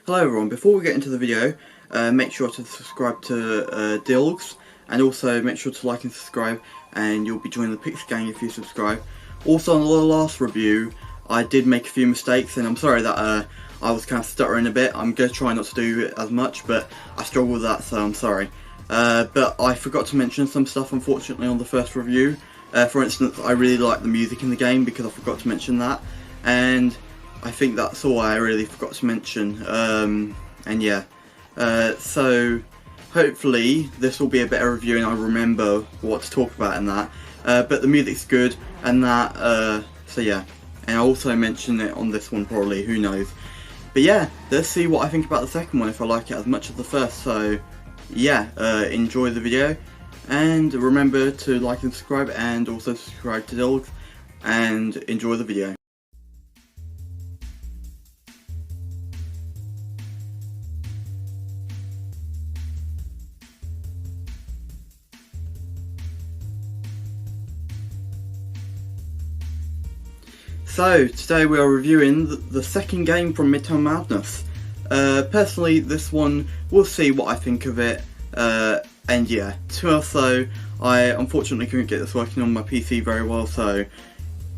Hello everyone, before we get into the video, make sure to subscribe to Dilgs, and also make sure to like and subscribe, and you'll be joining the Pix gang if you subscribe. Also, on the last review, I did make a few mistakes, and I'm sorry that I was kind of stuttering a bit. I'm going to try not to do it as much, but I struggle with that, so I'm sorry. But I forgot to mention some stuff, unfortunately, on the first review. For instance, I really like the music in the game because I forgot to mention that, and I think that's all I really forgot to mention. And yeah, so hopefully this will be a better review and I'll remember what to talk about in that. But the music's good and that, so yeah. And I'll also mention it on this one probably, who knows. But yeah, let's see what I think about the second one, if I like it as much as the first. So yeah, enjoy the video. And remember to like and subscribe, and also subscribe to Dilgs, and enjoy the video. So, today we are reviewing the second game from Midtown Madness. Personally, this one, we'll see what I think of it, and yeah, also, I unfortunately couldn't get this working on my PC very well, so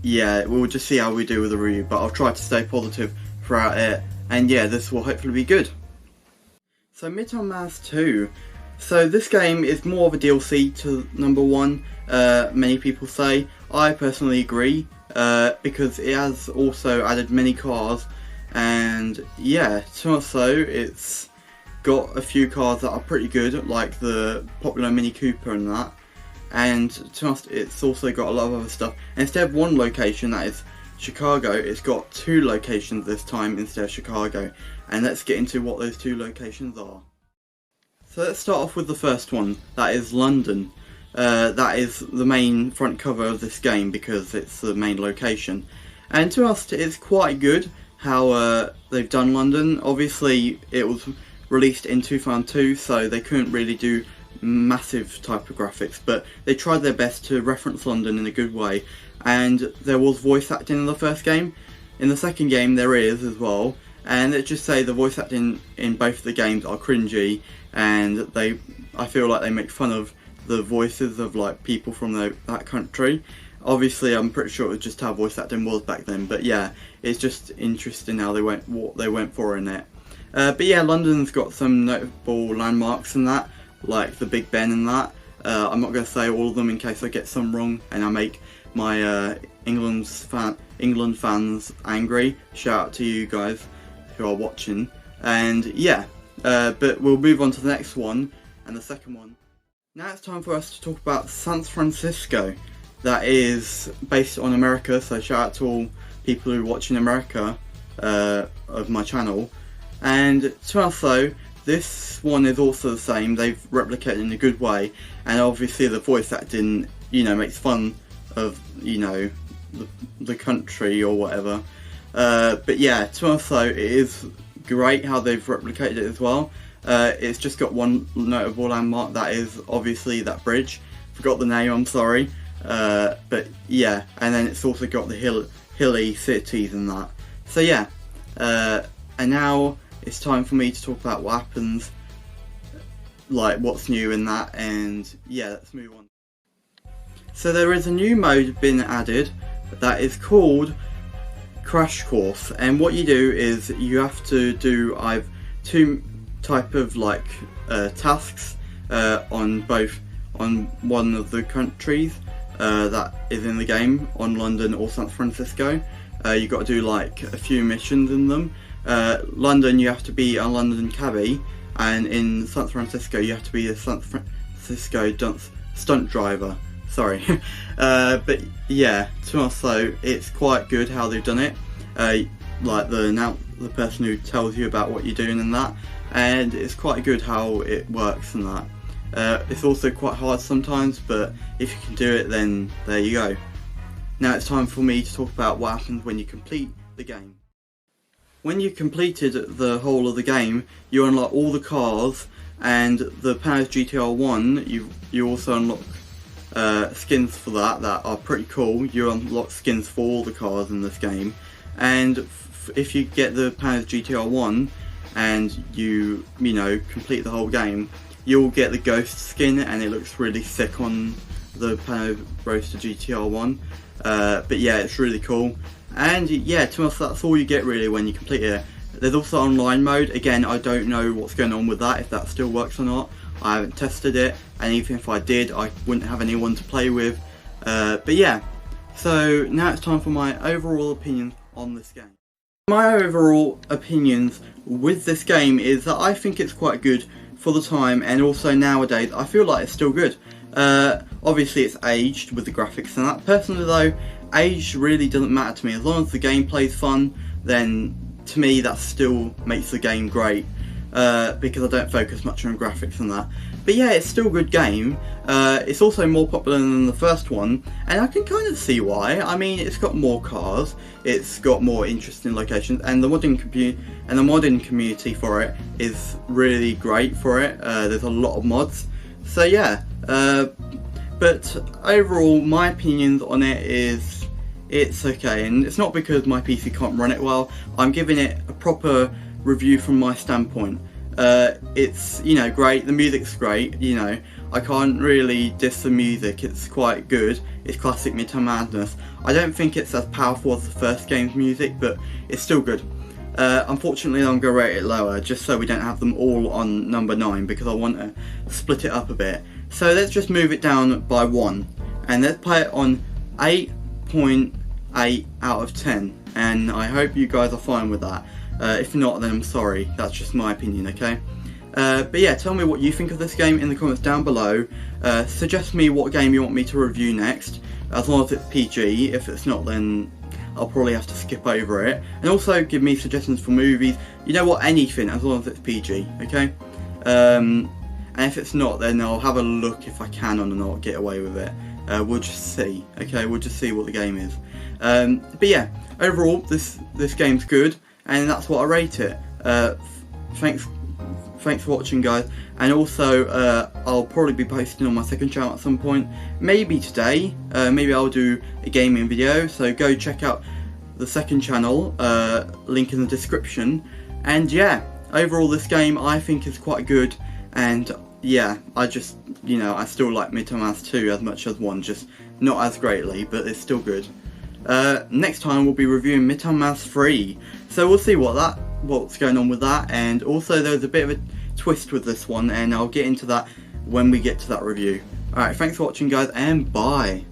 yeah, we'll just see how we do with the review, but I'll try to stay positive throughout it, and yeah, this will hopefully be good. So, Midtown Madness 2. So this game is more of a DLC to number 1, many people say. I personally agree. Because it has also added many cars, and yeah, also it's got a few cars that are pretty good, like the popular Mini Cooper and that, and it's also got a lot of other stuff. And instead of one location, that is Chicago, it's got 2 locations this time instead of Chicago, and let's get into what those 2 locations are. So let's start off with the first one, that is London. That is the main front cover of this game because it's the main location, and to us it's quite good how they've done London. Obviously it was released in 2002, so they couldn't really do massive type of graphics, but they tried their best to reference London in a good way, and there was voice acting in the first game. In the second game there is as well, and let's just say the voice acting in both of the games are cringy, and I feel like they make fun of the voices of like people from that country. Obviously I'm pretty sure it was just how voice acting was back then, but yeah, it's just interesting how what they went for in it. But yeah, London's got some notable landmarks and that, like the Big Ben and that. I'm not going to say all of them in case I get some wrong and I make my England fans angry. Shout out to you guys who are watching. And yeah, but we'll move on to the next one, and the second one. Now it's time for us to talk about San Francisco. That is based on America, so shout out to all people who watch in America of my channel. And to us though, this one is also the same. They've replicated in a good way, and obviously the voice acting, you know, makes fun of, you know, the country or whatever. But yeah, to us though, it is great how they've replicated it as well. It's just got one notable landmark, that is obviously that bridge. Forgot the name, I'm sorry. But yeah, and then it's also got the hilly cities and that. So yeah, and now it's time for me to talk about what happens, like what's new in that, and yeah, let's move on. So there is a new mode been added that is called Crash Course, and what you do is you have to do 2 type of like tasks on one of the countries that is in the game, on London or San Francisco. You got to do like a few missions in them. London, you have to be a London cabbie, and in San Francisco you have to be a San Francisco stunt driver. Sorry. But yeah, to us though, it's quite good how they've done it. Like the person who tells you about what you're doing and that, and it's quite good how it works and that. It's also quite hard sometimes, but if you can do it, then there you go. Now it's time for me to talk about what happens when you complete the game. When you completed the whole of the game, you unlock all the cars, and the Paris GTR 1, you also unlock skins for that are pretty cool. You unlock skins for all the cars in this game, and if you get the Paris GTR 1, and you complete the whole game, you'll get the ghost skin, and it looks really sick on the Pano Roadster GTR 1. But yeah, it's really cool. And yeah, to us, that's all you get really when you complete it. There's also online mode. Again, I don't know what's going on with that, if that still works or not. I haven't tested it, and even if I did, I wouldn't have anyone to play with. But yeah, so now it's time for my overall opinion on this game. My overall opinions with this game is that I think it's quite good for the time, and also nowadays I feel like it's still good. Obviously it's aged with the graphics and that. Personally though, age really doesn't matter to me. As long as the gameplay's fun, then to me that still makes the game great, because I don't focus much on graphics and that. But yeah, it's still a good game. It's also more popular than the first one, and I can kind of see why. I mean, it's got more cars, it's got more interesting locations, and the modding community for it is really great for it. There's a lot of mods, so yeah. But overall, my opinions on it is it's okay, and it's not because my PC can't run it well. I'm giving it a proper review from my standpoint. It's, great, the music's great, I can't really diss the music, it's quite good, it's classic Midtown Madness. I don't think it's as powerful as the first game's music, but it's still good. Unfortunately I'm going to rate it lower, just so we don't have them all on number 9, because I want to split it up a bit. So let's just move it down by 1, and let's play it on 8.8 out of 10, and I hope you guys are fine with that. If not, then I'm sorry, that's just my opinion, okay? But yeah, tell me what you think of this game in the comments down below. Suggest me what game you want me to review next, as long as it's PG. If it's not, then I'll probably have to skip over it. And also give me suggestions for movies, anything, as long as it's PG, okay? And if it's not, then I'll have a look if I can or not get away with it. We'll just see, okay? We'll just see what the game is. But yeah, overall, this game's good, and that's what I rate it. Thanks for watching, guys, and also I'll probably be posting on my second channel at some point, maybe today. Maybe I'll do a gaming video, so go check out the second channel, link in the description. And yeah, overall this game I think is quite good, and yeah, I just, I still like Midtown Madness 2 as much as 1, just not as greatly, but it's still good. Next time we'll be reviewing Midtown Madness 3, so we'll see what's going on with that. And also there's a bit of a twist with this one, and I'll get into that when we get to that review. Alright, thanks for watching, guys, and bye.